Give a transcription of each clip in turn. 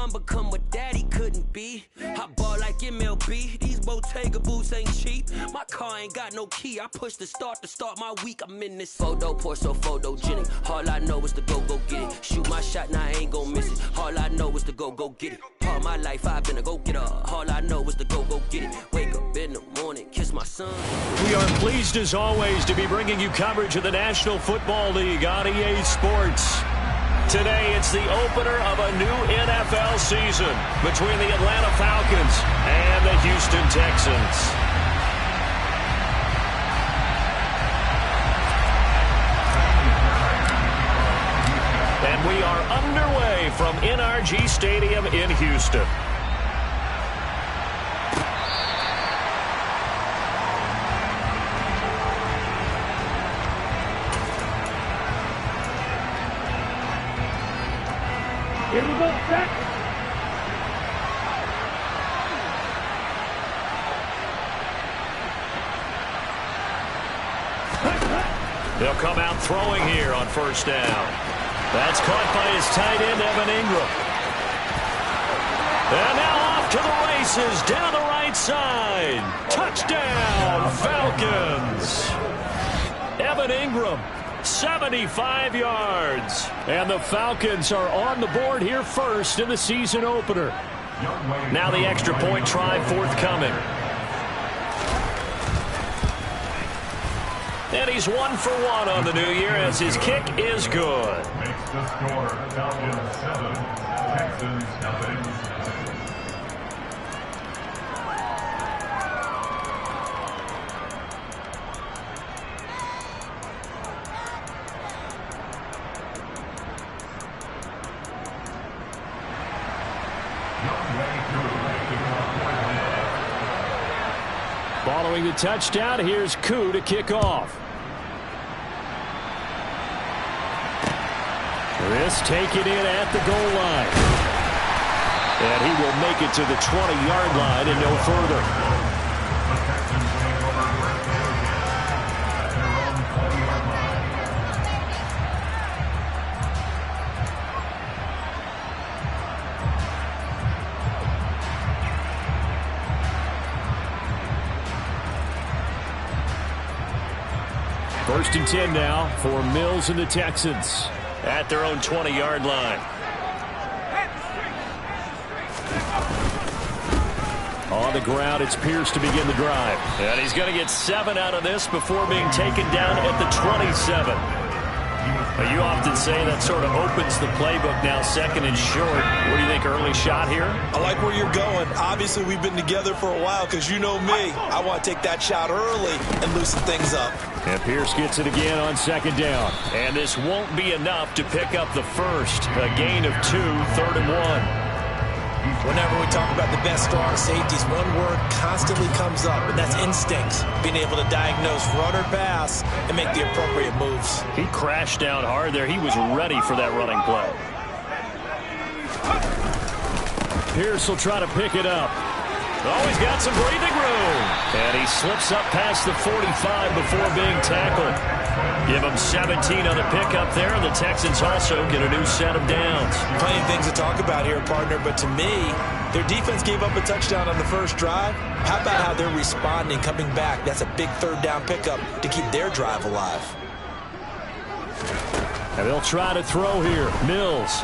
son become what daddy couldn't be. I ball like MLB, these Bottega boots ain't cheap. My car ain't got no key, I push the start to start my week. I'm in this photo, pour so photogenic. All I know is to go get it. Shoot my shot, now I ain't gon' miss it. All I know is to go get it. All my life I've been a go-getter. All I know is to go get it. Wake up in the morning, kiss my son. We are pleased as always to be bringing you coverage of the National Football League on EA Sports. Today it's the opener of a new NFL season between the Atlanta Falcons and the Houston Texans. And we are underway from NRG Stadium in Houston. Here we go, set. They'll come out throwing here on first down. That's caught by his tight end, Evan Ingram. And now off to the races down the right side. Touchdown, Falcons. Evan Ingram, 75 yards. And the Falcons are on the board here first in the season opener. Now the extra point try forthcoming. And he's 1 for 1 on the new year as his kick is good. Makes the score Falcons 7, Texans nothing. Following the touchdown, here's Koo to kick off. This taken in at the goal line. And he will make it to the 20-yard line and no further. First and 10 now for Mills and the Texans at their own 20-yard line. On the ground, it's Pierce to begin the drive. And he's going to get 7 out of this before being taken down at the 27. But you often say that sort of opens the playbook now, second and short. What do you think, early shot here? I like where you're going. Obviously, we've been together for a while because you know me. I want to take that shot early and loosen things up. And Pierce gets it again on second down. And this won't be enough to pick up the first. A gain of 2, 3rd and 1. Whenever we talk about the best strong safeties, one word constantly comes up, and that's instincts. Being able to diagnose run or pass and make the appropriate moves. He crashed down hard there. He was ready for that running play. Pierce will try to pick it up. Oh, he's got some breathing room. And he slips up past the 45 before being tackled. Give him 17 on the pickup there, and the Texans also get a new set of downs. Plenty of things to talk about here, partner, but to me, their defense gave up a touchdown on the first drive. How about how they're responding, coming back? That's a big third down pickup to keep their drive alive. And they'll try to throw here. Mills.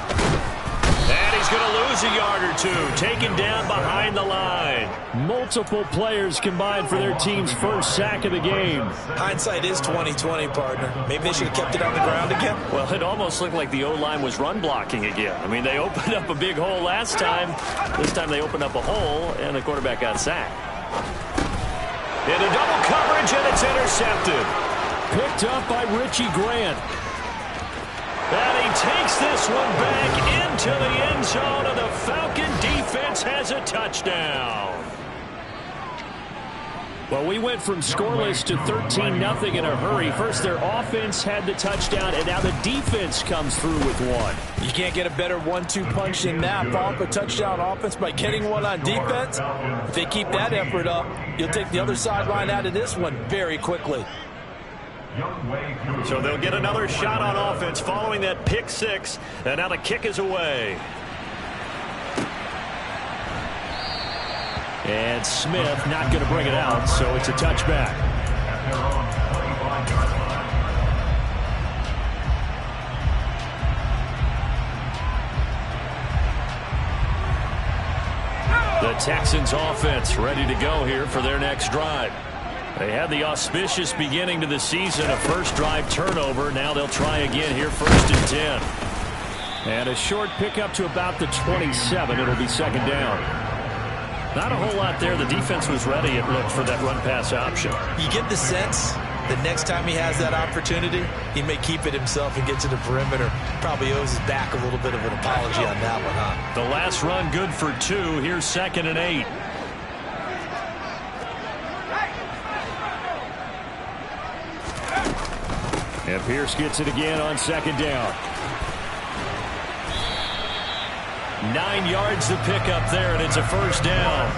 And he's going to lose a yard or two, taken down behind the line. Multiple players combined for their team's first sack of the game. Hindsight is 20/20, partner. Maybe they should have kept it on the ground again. Well, it almost looked like the O-line was run blocking again. I mean, they opened up a big hole last time. This time they opened up a hole, and the quarterback got sacked. Into double coverage, and it's intercepted. Picked up by Richie Grant. And he takes this one back into the end zone, and the Falcon defense has a touchdown. Well, we went from scoreless to 13-0 in a hurry. First, their offense had the touchdown, and now the defense comes through with one. You can't get a better 1-2 punch than that. Follow up a touchdown offense by getting one on defense. If they keep that effort up, you'll take the other sideline out of this one very quickly. So they'll get another shot on offense following that pick six, and now the kick is away. And Smith not going to bring it out, so it's a touchback. At their own 25-yard line. The Texans offense ready to go here for their next drive. They had the auspicious beginning to the season, a first drive turnover. Now they'll try again here, 1st and 10. And a short pickup to about the 27. It'll be second down. Not a whole lot there. The defense was ready, it looked, for that run-pass option. You get the sense that next time he has that opportunity, he may keep it himself and get to the perimeter. Probably owes his back a little bit of an apology on that one, huh? The last run good for 2. Here's 2nd and 8. And Pierce gets it again on 2nd down. 9 yards to pick up there, and it's a first down.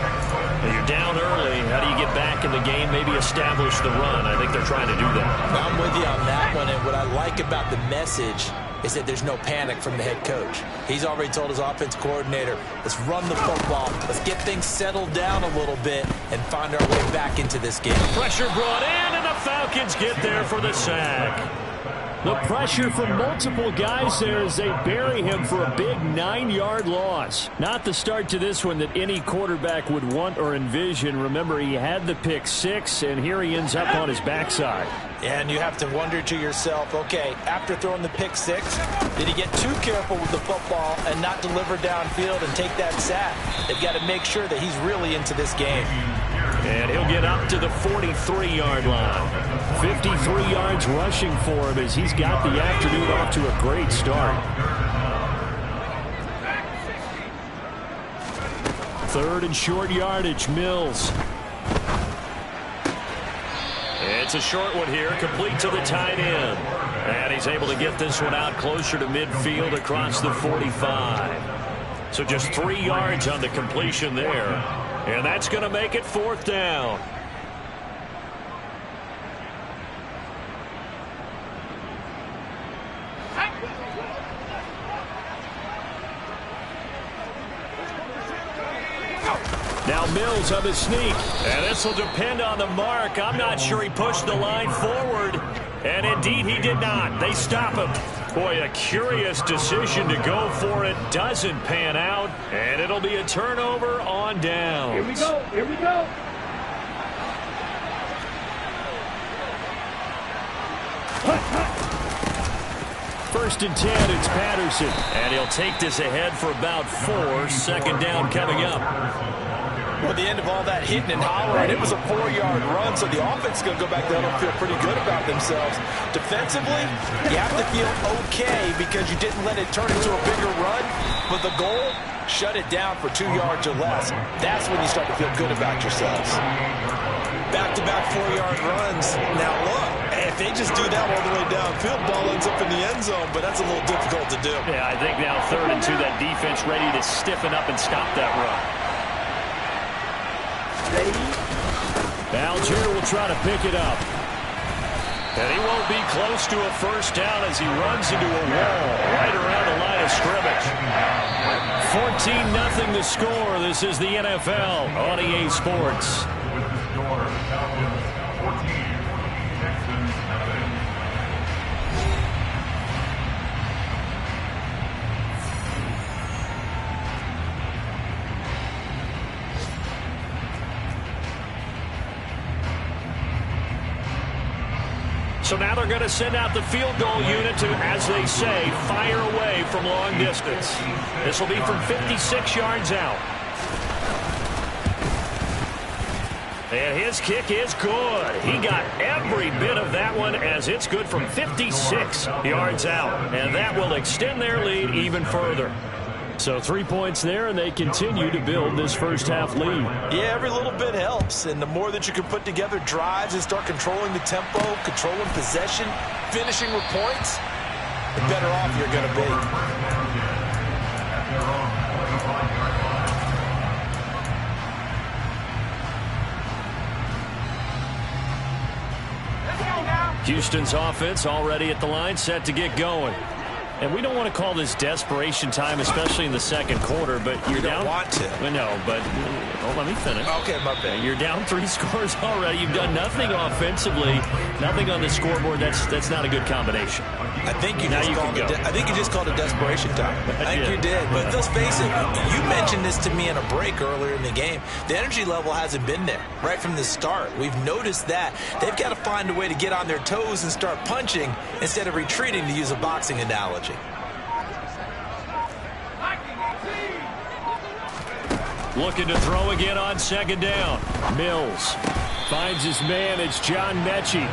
Now you're down early. How do you get back in the game? Maybe establish the run. I think they're trying to do that. I'm with you on that one, and what I like about the message is that there's no panic from the head coach. He's already told his offense coordinator, let's run the football, let's get things settled down a little bit and find our way back into this game. Pressure brought in, and the Falcons get there for the sack. The pressure from multiple guys there as they bury him for a big 9-yard loss. Not the start to this one that any quarterback would want or envision. Remember, he had the pick 6, and here he ends up on his backside. And you have to wonder to yourself, okay, after throwing the pick 6, did he get too careful with the football and not deliver downfield and take that sack? They've got to make sure that he's really into this game. And he'll get up to the 43-yard line. 53 yards rushing for him as he's got the afternoon off to a great start. 3rd and short yardage, Mills. It's a short one here, complete to the tight end. And he's able to get this one out closer to midfield across the 45. So just 3 yards on the completion there. And that's going to make it 4th down. Now Mills of his sneak. And this will depend on the mark. I'm not sure he pushed the line forward. And indeed he did not. They stop him. Boy, a curious decision to go for it. Doesn't pan out. And it'll be a turnover on downs. Here we go. Here we go. First and 10, it's Patterson. And he'll take this ahead for about 4. 2nd down coming up. Well, the end of all that hitting and hollering, it was a 4-yard run, so the offense is going to go back there and feel pretty good about themselves. Defensively, you have to feel okay because you didn't let it turn into a bigger run, but the goal, shut it down for 2 yards or less. That's when you start to feel good about yourselves. Back-to-back 4-yard runs. Now, look, if they just do that all the way downfield, ball ends up in the end zone, but that's a little difficult to do. Yeah, I think now 3rd and 2, that defense ready to stiffen up and stop that run. Algier will try to pick it up. And he won't be close to a first down as he runs into a wall right around the line of scrimmage. 14-0 the score. This is the NFL on EA Sports. With the score, Falcons 14, Texans nothing. So now they're going to send out the field goal unit to, as they say, fire away from long distance. This will be from 56 yards out. And his kick is good. He got every bit of that one as it's good from 56 yards out. And that will extend their lead even further. So 3 points there, and they continue to build this first half lead. Yeah, every little bit helps, and the more that you can put together drives and start controlling the tempo, controlling possession, finishing with points, the better off you're going to be. At their own 25-yard line. Houston's offense already at the line, set to get going. And we don't want to call this desperation time, especially in the second quarter, but you're down. You don't want to. No, but let me finish. Okay, my bad. You're down 3 scores already. You've done nothing offensively, nothing on the scoreboard. That's not a good combination. I think you just called it desperation time. I think you did. But let's face it, you mentioned this to me in a break earlier in the game. The energy level hasn't been there right from the start. We've noticed that. They've got to find a way to get on their toes and start punching instead of retreating, to use a boxing analogy. Looking to throw again on second down. Mills finds his man. It's John Mechie.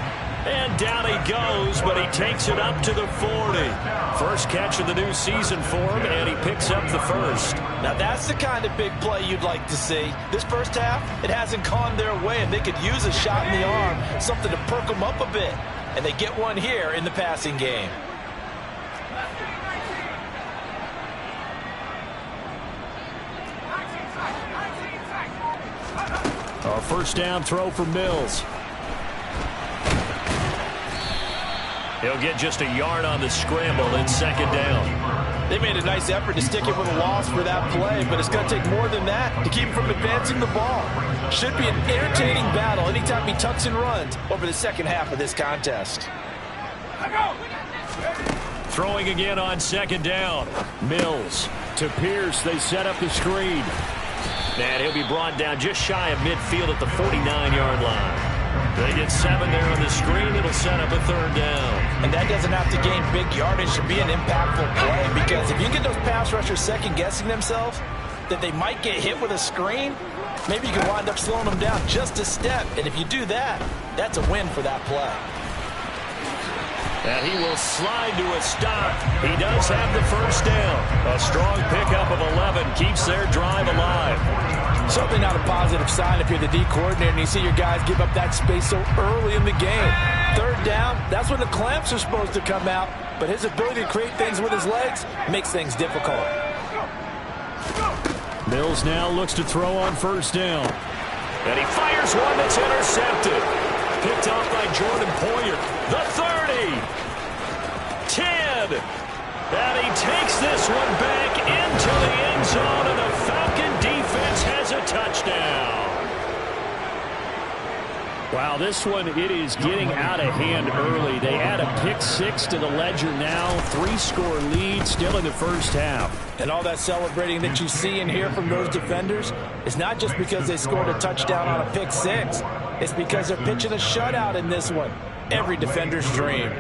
And down he goes, but he takes it up to the 40. First catch of the new season for him, and he picks up the first. Now that's the kind of big play you'd like to see. This first half, it hasn't gone their way, and they could use a shot in the arm, something to perk them up a bit. And they get one here in the passing game. A first down throw for Mills. He'll get just a yard on the scramble in second down. They made a nice effort to stick it with a loss for that play, but it's going to take more than that to keep him from advancing the ball. Should be an entertaining battle anytime he tucks and runs over the second half of this contest. Throwing again on second down. Mills to Pierce. They set up the screen. And he'll be brought down just shy of midfield at the 49-yard line. They get 7 there on the screen. It'll set up a third down. And that doesn't have to gain big yardage to be an impactful play, because if you get those pass rushers second-guessing themselves that they might get hit with a screen, maybe you can wind up slowing them down just a step. And if you do that, that's a win for that play. And he will slide to a stop. He does have the first down. A strong pickup of 11 keeps their drive alive. Certainly not a positive sign if you're the D coordinator and you see your guys give up that space so early in the game. Third down, that's when the clamps are supposed to come out. But his ability to create things with his legs makes things difficult. Mills now looks to throw on first down. And he fires one that's intercepted. Picked off by Jordan Poyer. The 30. 10. And he takes this one back into the end zone, and the Falcon defense has a touchdown. Wow, this one, it is getting out of hand early. They add a pick-6 to the ledger now. 3-score lead still in the first half. And all that celebrating that you see and hear from those defenders is not just because they scored a touchdown on a pick-6. It's because they're pitching a shutout in this one. Every defender's dream.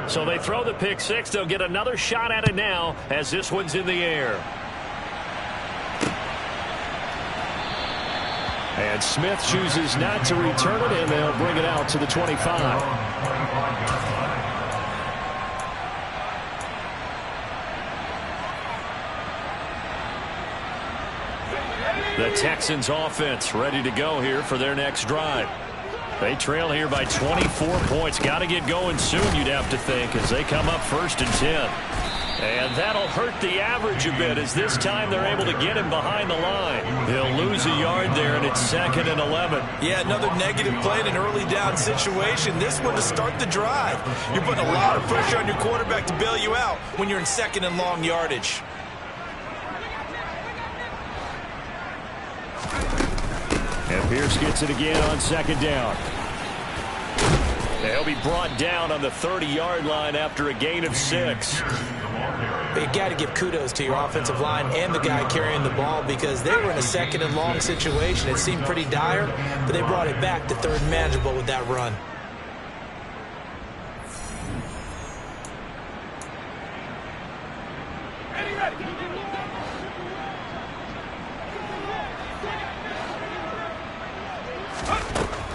So they throw the pick-6. They'll get another shot at it now as this one's in the air. And Smith chooses not to return it, and they'll bring it out to the 25. The Texans offense ready to go here for their next drive. They trail here by 24 points. Got to get going soon, you'd have to think, as they come up 1st and 10. And that'll hurt the average a bit, as this time they're able to get him behind the line. He'll lose a yard there, and it's 2nd and 11. Yeah, another negative play in an early down situation. This one to start the drive. You're putting a lot of pressure on your quarterback to bail you out when you're in 2nd and long yardage. And Pierce gets it again on 2nd down. He'll be brought down on the 30-yard line after a gain of 6. You got to give kudos to your offensive line and the guy carrying the ball, because they were in a 2nd and long situation. It seemed pretty dire, but they brought it back to 3rd and manageable with that run.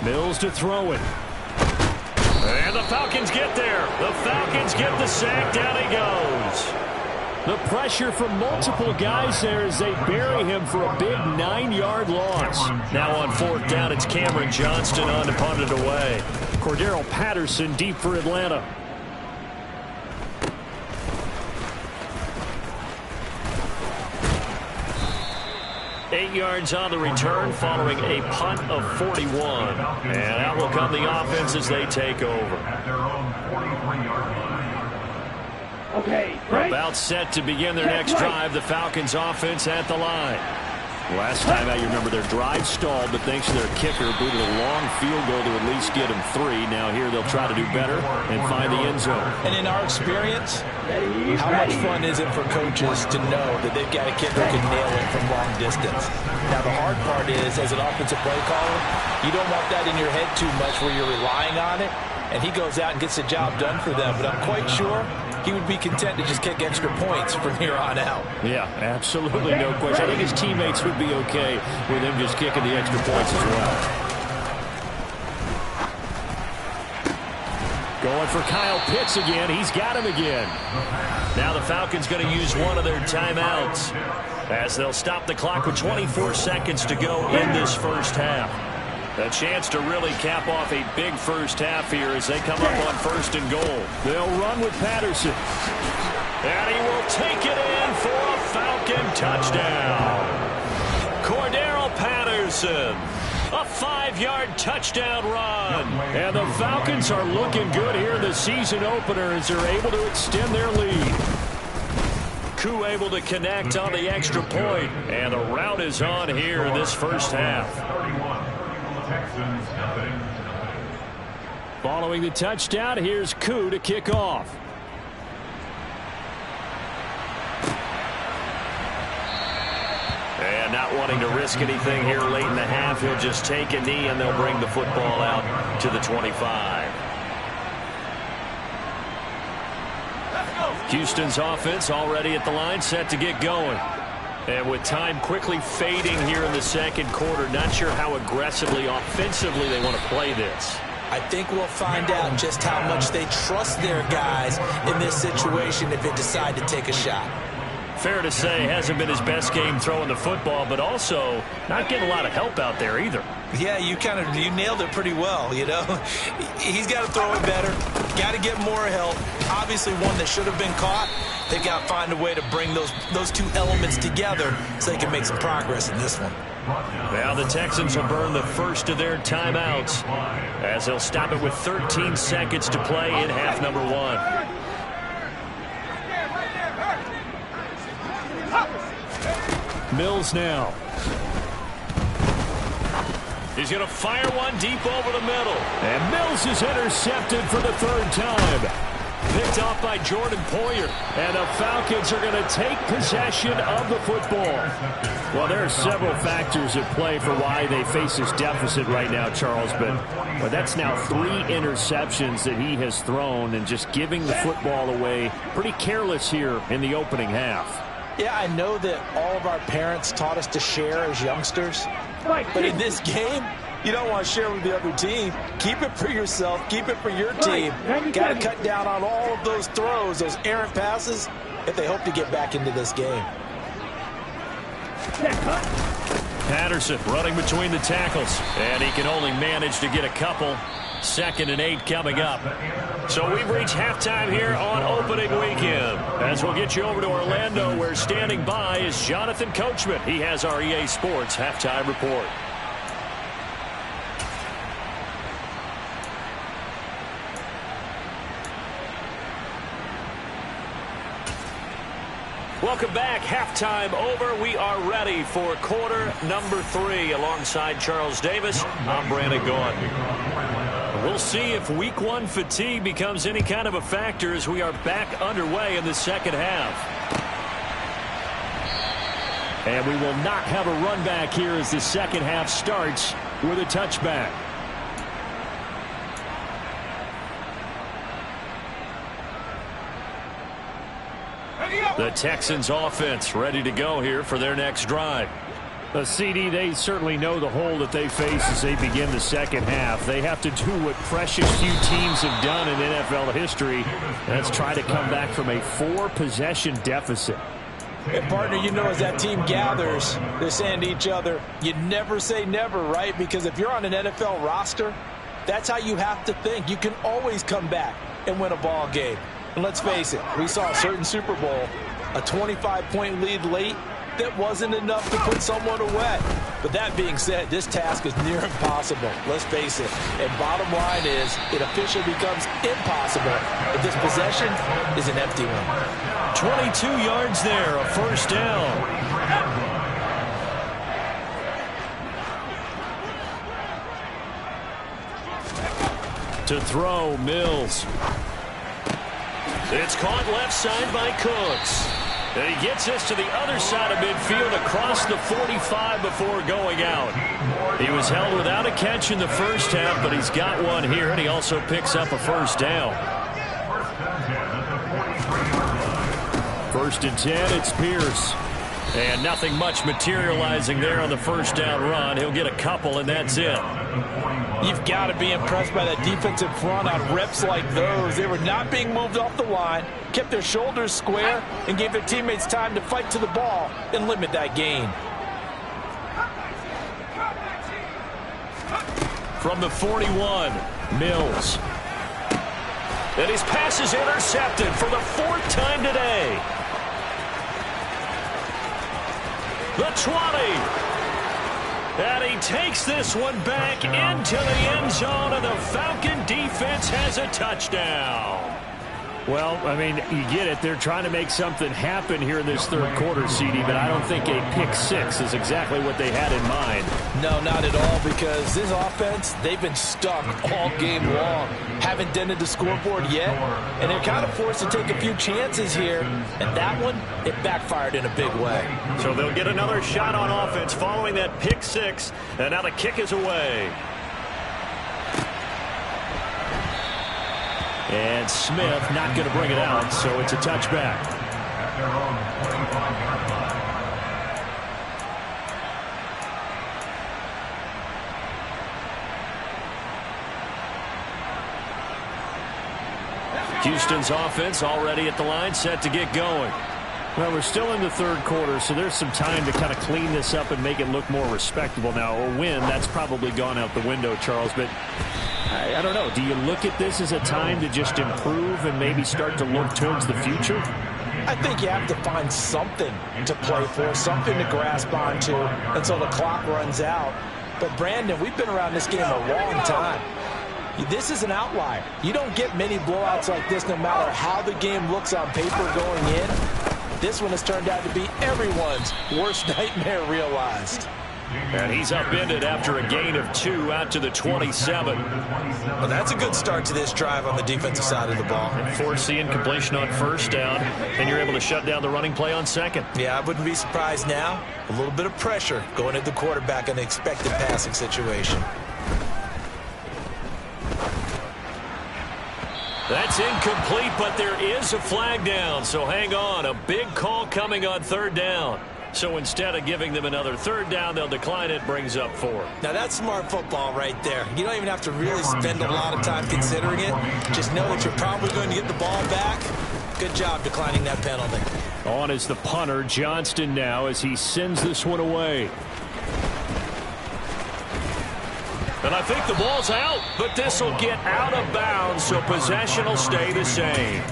Mills to throw it. And the Falcons get there. The Falcons get the sack. Down he goes. The pressure from multiple guys there as they bury him for a big 9-yard loss. Now on 4th down, it's Cameron Johnston on to punt it away. Cordero Patterson deep for Atlanta. Eight yards on the return following a punt of 41. And out will come the offense as they take over. At their own 43-yard line. Okay, right. About set to begin their next drive. The Falcons offense at the line. Last time out, you remember their drive stalled, but thanks to their kicker, booted a long field goal to at least get them 3. Now here they'll try to do better and find the end zone. And in our experience, how much fun is it for coaches to know that they've got a kicker who can nail it from long distance? Now the hard part is, as an offensive play caller, you don't want that in your head too much where you're relying on it, and he goes out and gets the job done for them. But I'm quite sure he would be content to just kick extra points from here on out. Yeah, absolutely no question. I think his teammates would be okay with him just kicking the extra points as well. Going for Kyle Pitts again. He's got him again. Now the Falcons going to use one of their timeouts as they'll stop the clock with 24 seconds to go in this first half. A chance to really cap off a big first half here as they come up on 1st and goal. They'll run with Patterson. And he will take it in for a Falcon touchdown. Cordero Patterson. A 5-yard touchdown run. And the Falcons are looking good here in the season opener as they're able to extend their lead. Koo able to connect on the extra point. And the route is on here in this first half. Following the touchdown, here's Koo to kick off. And not wanting to risk anything here late in the half, he'll just take a knee and they'll bring the football out to the 25. Houston's offense already at the line, set to get going. And with time quickly fading here in the second quarter, not sure how aggressively, offensively they want to play this. I think we'll find out just how much they trust their guys in this situation if they decide to take a shot. Fair to say, hasn't been his best game throwing the football, but also not getting a lot of help out there either. Yeah, you nailed it pretty well, you know. He's got to throw it better, got to get more help. Obviously one that should have been caught. They've got to find a way to bring those two elements together so they can make some progress in this one. Now the Texans will burn the first of their timeouts as they'll stop it with 13 seconds to play in half number 1. Mills now. He's going to fire one deep over the middle. And Mills is intercepted for the 3rd time. Picked off by Jordan Poyer. And the Falcons are going to take possession of the football. Well, there are several factors at play for why they face this deficit right now, Charles. But that's now 3 interceptions that he has thrown and just giving the football away. Pretty careless here in the opening half. Yeah, I know that all of our parents taught us to share as youngsters. But in this game, you don't want to share with the other team. Keep it for yourself. Keep it for your team. Got to cut down on all of those throws, those errant passes, if they hope to get back into this game. Patterson running between the tackles. And he can only manage to get a couple. 2nd and 8 coming up. So we've reached halftime here on opening weekend. As we'll get you over to Orlando, where standing by is Jonathan Coachman. He has our EA Sports halftime report. Welcome back. Halftime over. We are ready for quarter number 3. Alongside Charles Davis, I'm Brandon Gaughan. We'll see if week 1 fatigue becomes any kind of a factor as we are back underway in the second half. And we will not have a run back here as the second half starts with a touchback. The Texans offense ready to go here for their next drive. The CD, they certainly know the hole that they face as they begin the second half. They have to do what precious few teams have done in NFL history. That's try to come back from a 4-possession deficit. And partner, you know, as that team gathers, they're saying to each other, you never say never, right? Because if you're on an NFL roster, that's how you have to think. You can always come back and win a ball game. And let's face it, we saw a certain Super Bowl, a 25-point lead late, that wasn't enough to put someone away. But that being said, this task is near impossible. Let's face it. And bottom line is, it officially becomes impossible if this possession is an empty one. 22 yards there, a first down. To throw, Mills. It's caught left side by Cooks. And he gets this to the other side of midfield across the 45 before going out. He was held without a catch in the first half, but he's got one here, and he also picks up a first down. 1st and 10, it's Pierce. And nothing much materializing there on the first down run. He'll get a couple, and that's it. You've got to be impressed by that defensive front on reps like those. They were not being moved off the line, kept their shoulders square, and gave their teammates time to fight to the ball and limit that gain. From the 41, Mills. And his pass is intercepted for the 4th time today. The 20. And he takes this one back into the end zone, and the Falcon defense has a touchdown. Well, I mean, you get it. They're trying to make something happen here in this third quarter, CD, but I don't think a pick-6 is exactly what they had in mind. No, not at all, because this offense, they've been stuck all game long. Haven't dented the scoreboard yet, and they're kind of forced to take a few chances here, and that one, it backfired in a big way. So they'll get another shot on offense following that pick-6, and now the kick is away. And Smith not going to bring it out, so it's a touchback. At their own 25-yard line. Houston's offense already at the line, set to get going. Well, we're still in the third quarter, so there's some time to kind of clean this up and make it look more respectable. Now, a win, that's probably gone out the window, Charles, but I don't know. Do you look at this as a time to just improve and maybe start to look towards the future? I think you have to find something to play for, something to grasp onto until the clock runs out. But, Brandon, we've been around this game a long time. This is an outlier. You don't get many blowouts like this no matter how the game looks on paper going in. This one has turned out to be everyone's worst nightmare realized. And he's upended after a gain of 2 out to the 27. Well, that's a good start to this drive on the defensive side of the ball. Force the incompletion on first down, and you're able to shut down the running play on second. Yeah, I wouldn't be surprised now. A little bit of pressure going at the quarterback in the expected passing situation. That's incomplete, but there is a flag down, so hang on. A big call coming on third down. So instead of giving them another third down, they'll decline it, brings up 4. Now that's smart football right there. You don't even have to really spend a lot of time considering it. Just know that you're probably going to get the ball back. Good job declining that penalty. On is the punter, Johnston, now as he sends this one away. And I think the ball's out, but this will get out of bounds, so possession will stay the same.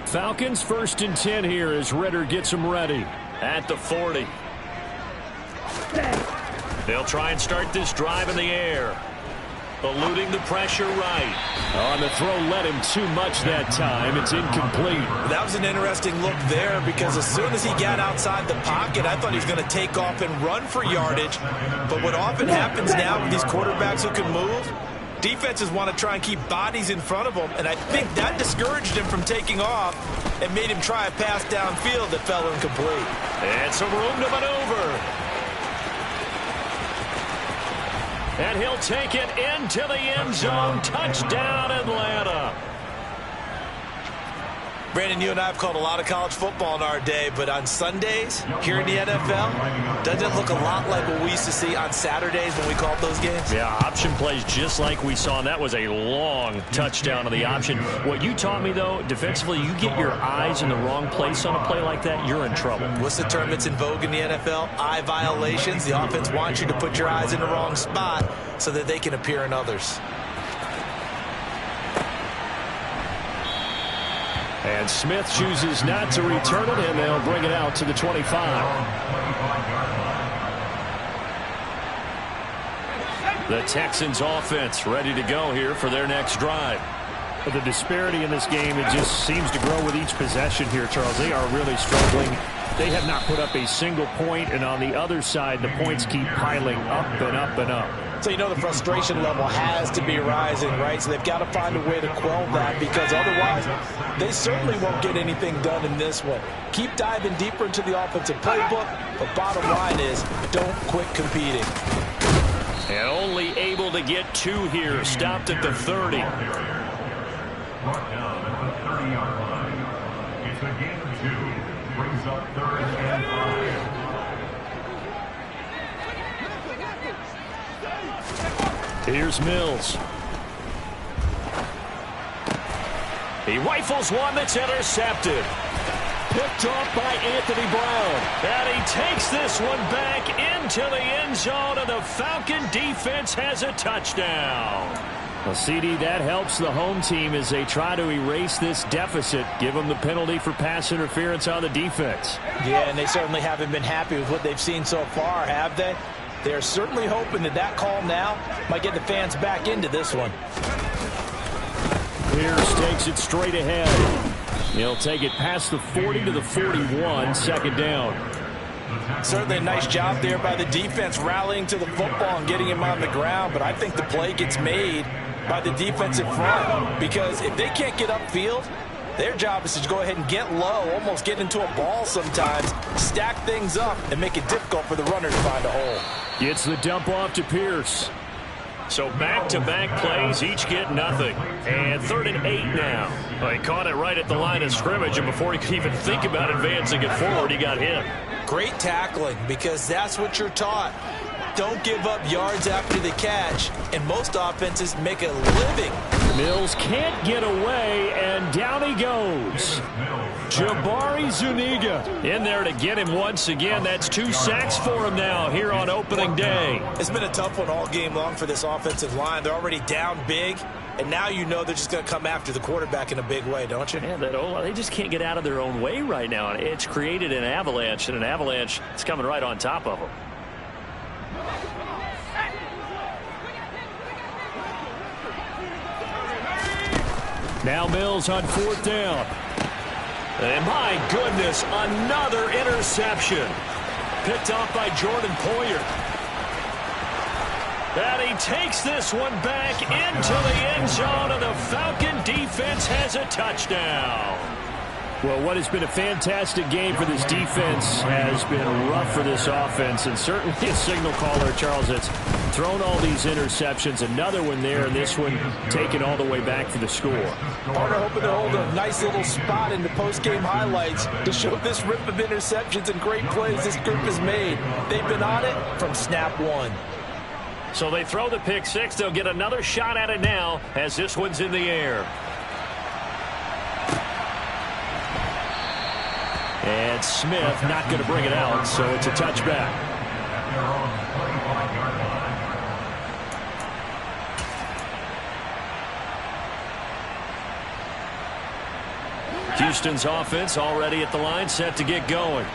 Falcons 1st and 10 here as Ritter gets them ready at the 40. They'll try and start this drive in the air. Eluding the pressure right. On the throw, led him too much that time. It's incomplete. That was an interesting look there because as soon as he got outside the pocket, I thought he was going to take off and run for yardage. But what often happens now with these quarterbacks who can move, defenses want to try and keep bodies in front of them, and I think that discouraged him from taking off and made him try a pass downfield that fell incomplete. And some room to maneuver. And he'll take it into the end zone. Touchdown, Atlanta. Brandon, you and I have called a lot of college football in our day, but on Sundays here in the NFL, doesn't it look a lot like what we used to see on Saturdays when we called those games? Yeah, option plays just like we saw, and that was a long touchdown on the option. What you taught me, though, defensively, you get your eyes in the wrong place on a play like that, you're in trouble. What's the term that's in vogue in the NFL? Eye violations. The offense wants you to put your eyes in the wrong spot so that they can appear in others. And Smith chooses not to return it, and they'll bring it out to the 25. The Texans offense ready to go here for their next drive. But the disparity in this game, it just seems to grow with each possession here, Charles. They are really struggling. They have not put up a single point, and on the other side, the points keep piling up and up and up. So you know the frustration level has to be rising, right? So they've got to find a way to quell that, because otherwise they certainly won't get anything done in this one. Keep diving deeper into the offensive playbook, but bottom line is don't quit competing. And only able to get 2 here. Stopped at the 30. Brought down at the 30-yard line. It's a gain of 2. Brings up 3rd and 5. Here's Mills. He rifles one that's intercepted. Picked off by Anthony Brown. And he takes this one back into the end zone, and the Falcon defense has a touchdown. Well, CD, that helps the home team as they try to erase this deficit. Give them the penalty for pass interference on the defense. Yeah, and they certainly haven't been happy with what they've seen so far, have they? They're certainly hoping that that call now might get the fans back into this one. Pierce takes it straight ahead. He'll take it past the 40 to the 41, second down. Certainly a nice job there by the defense rallying to the football and getting him on the ground, but I think the play gets made by the defensive front, because if they can't get upfield, their job is to go ahead and get low, almost get into a ball sometimes, stack things up, and make it difficult for the runner to find a hole. Gets the dump off to Pierce. So back-to-back plays, each get nothing. And 3rd and 8 now. Well, he caught it right at the line of scrimmage, and before he could even think about advancing it forward, he got hit. Great tackling, because that's what you're taught. Don't give up yards after the catch, and most offenses make a living. Mills can't get away, and down he goes. Jabari Zuniga in there to get him once again. That's 2 sacks for him now here on opening day. It's been a tough one all game long for this offensive line. They're already down big, and now you know they're just going to come after the quarterback in a big way, don't you? Yeah, they just can't get out of their own way right now. It's created an avalanche, and an avalanche is coming right on top of them. Now Mills on 4th down. And my goodness, another interception. Picked off by Jordan Poyer. And he takes this one back into the end zone, and the Falcon defense has a touchdown. Well, what has been a fantastic game for this defense has been rough for this offense, and certainly a signal caller, Charles, that's thrown all these interceptions. Another one there, and this one taken all the way back for the score. Partner hoping to hold a nice little spot in the post-game highlights to show this rip of interceptions and great plays this group has made. They've been on it from snap one. So they throw the pick six. They'll get another shot at it now as this one's in the air. And Smith not going to bring it out, so it's a touchback. Houston's offense already at the line, set to get going.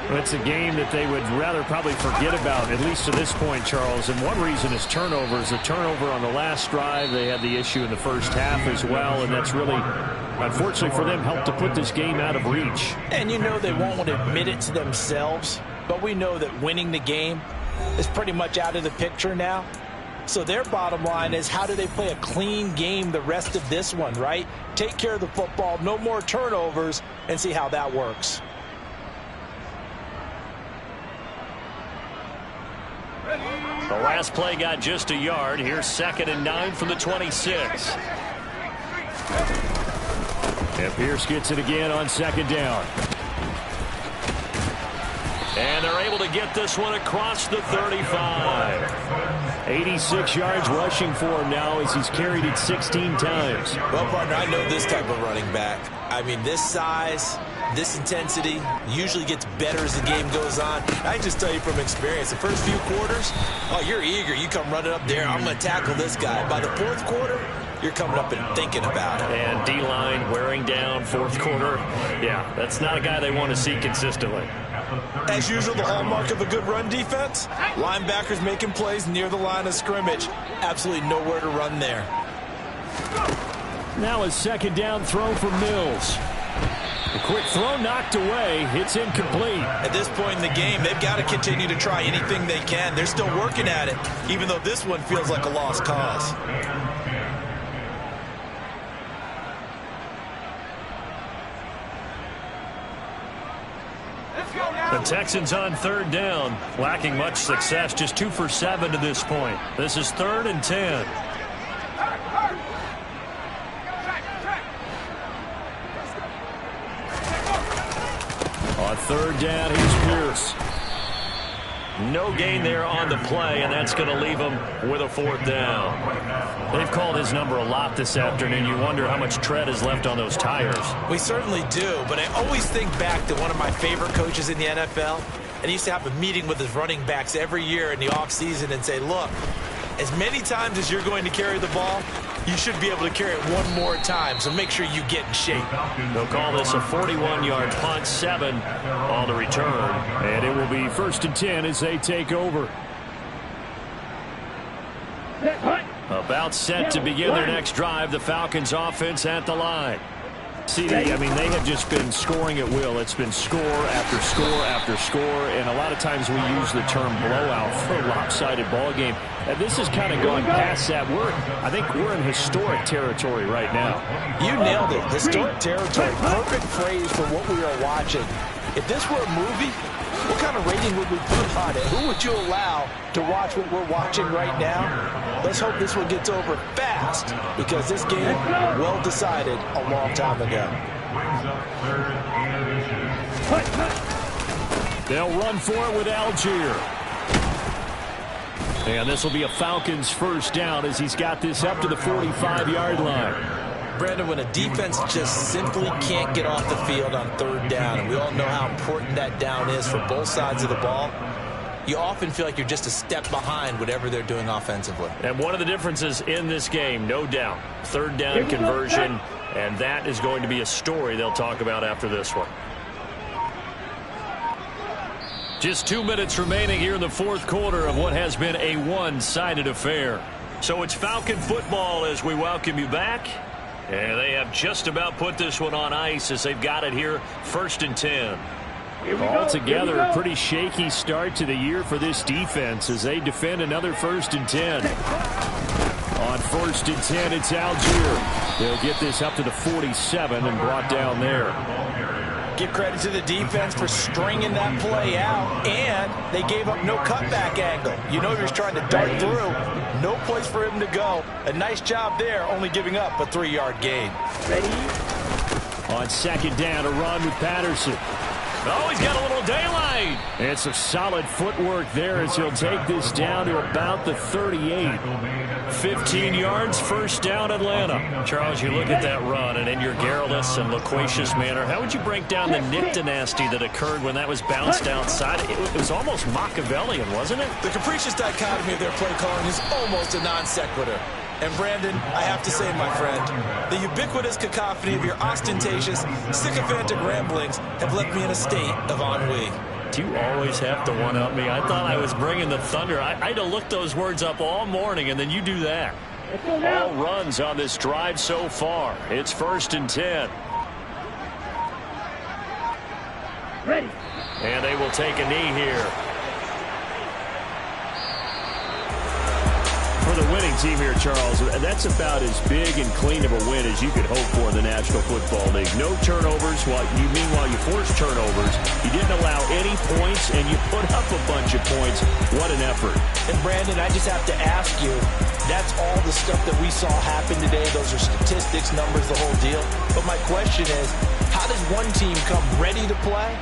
Well, it's a game that they would rather probably forget about, at least to this point, Charles. And one reason is turnovers. A turnover on the last drive. They had the issue in the first half as well, and that's really, unfortunately for them, helped to put this game out of reach. And you know they won't want to admit it to themselves, but we know that winning the game is pretty much out of the picture now. So their bottom line is, how do they play a clean game the rest of this one, right? Take care of the football, no more turnovers, and see how that works. The last play got just a yard. Here's 2nd and 9 from the 26. And Pierce gets it again on 2nd down. And they're able to get this one across the 35. 86 yards rushing for him now as he's carried it 16 times. Well, partner, I know this type of running back. I mean, this size, this intensity usually gets better as the game goes on. I can just tell you from experience, the first few quarters, oh, you're eager. You come running up there, I'm going to tackle this guy. By the 4th quarter, you're coming up and thinking about it. And D-line wearing down fourth quarter. Yeah, that's not a guy they want to see consistently. As usual, the hallmark of a good run defense, linebackers making plays near the line of scrimmage. Absolutely nowhere to run there. Now a second down throw for Mills. A quick throw knocked away. It's incomplete. At this point in the game, they've got to continue to try anything they can. They're still working at it, even though this one feels like a lost cause. The Texans on third down, lacking much success, just 2 for 7 to this point. This is 3rd and 10. On third down, here's Pierce. No gain there on the play, and that's going to leave him with a 4th down. They've called his number a lot this afternoon. You wonder how much tread is left on those tires. We certainly do, but I always think back to one of my favorite coaches in the NFL, and he used to have a meeting with his running backs every year in the offseason and say, look, as many times as you're going to carry the ball, you should be able to carry it one more time, so make sure you get in shape. They'll call this a 41-yard punt, 7 on the return. And it will be 1st and 10 as they take over. About set to begin their next drive, the Falcons offense at the line. CD, I mean, they have just been scoring at will. It's been score after score after score, and a lot of times we use the term blowout for a lopsided ball game. And this has kind of gone past that. I think we're in historic territory right now. You nailed it. Historic territory. Perfect phrase for what we are watching. If this were a movie, what kind of rating would we put on it? Who would you allow to watch what we're watching right now? Let's hope this one gets over fast, because this game, well decided a long time ago. They'll run for it with Algier. And this will be a Falcons 1st down as he's got this up to the 45-yard line. Brandon, when a defense just simply can't get off the field on 3rd down, and we all know how important that down is for both sides of the ball, you often feel like you're just a step behind whatever they're doing offensively. And one of the differences in this game, no doubt, 3rd down conversion, and that is going to be a story they'll talk about after this one. Just 2 minutes remaining here in the 4th quarter of what has been a one-sided affair. So it's Falcon football as we welcome you back. And they have just about put this one on ice as they've got it here, 1st and 10. Altogether, a pretty shaky start to the year for this defense as they defend another 1st and 10. On 1st and 10, it's Algier. They'll get this up to the 47 and brought down there. Give credit to the defense for stringing that play out, and they gave up no cutback angle. You know you're trying to dart through. No place for him to go. A nice job there, only giving up a 3-yard gain. Ready? On 2nd down, a run with Patterson. Oh, he's got a little daylight. And some solid footwork there as he'll take this down to about the 38. 15 yards, 1st down, Atlanta. Charles, you look at that run, and in your garrulous and loquacious manner, how would you break down the nip dynasty that occurred when that was bounced outside? It was almost Machiavellian, wasn't it? The capricious dichotomy of their play calling is almost a non sequitur. And Brandon, I have to say, my friend, the ubiquitous cacophony of your ostentatious, sycophantic ramblings have left me in a state of ennui. Do you always have to one-up me? I thought I was bringing the thunder. I had to look those words up all morning, and then you do that. All runs on this drive so far. It's 1st and 10. Ready. And they will take a knee here. For the winning team here, Charles, that's about as big and clean of a win as you could hope for in the National Football League. No turnovers. Meanwhile, you forced turnovers. You didn't allow any points, and you put up a bunch of points. What an effort. And, Brandon, I just have to ask you, that's all the stuff that we saw happen today. Those are statistics, numbers, the whole deal. But my question is, how does one team come ready to play,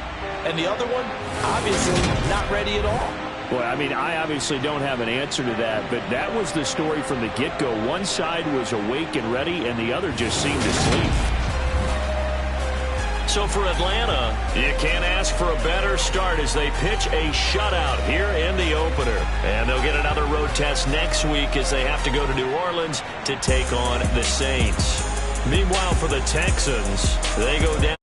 and the other one, obviously, not ready at all? Well, I mean, I obviously don't have an answer to that, but that was the story from the get-go. One side was awake and ready, and the other just seemed to sleep. So for Atlanta, you can't ask for a better start as they pitch a shutout here in the opener. And they'll get another road test next week as they have to go to New Orleans to take on the Saints. Meanwhile, for the Texans, they go down.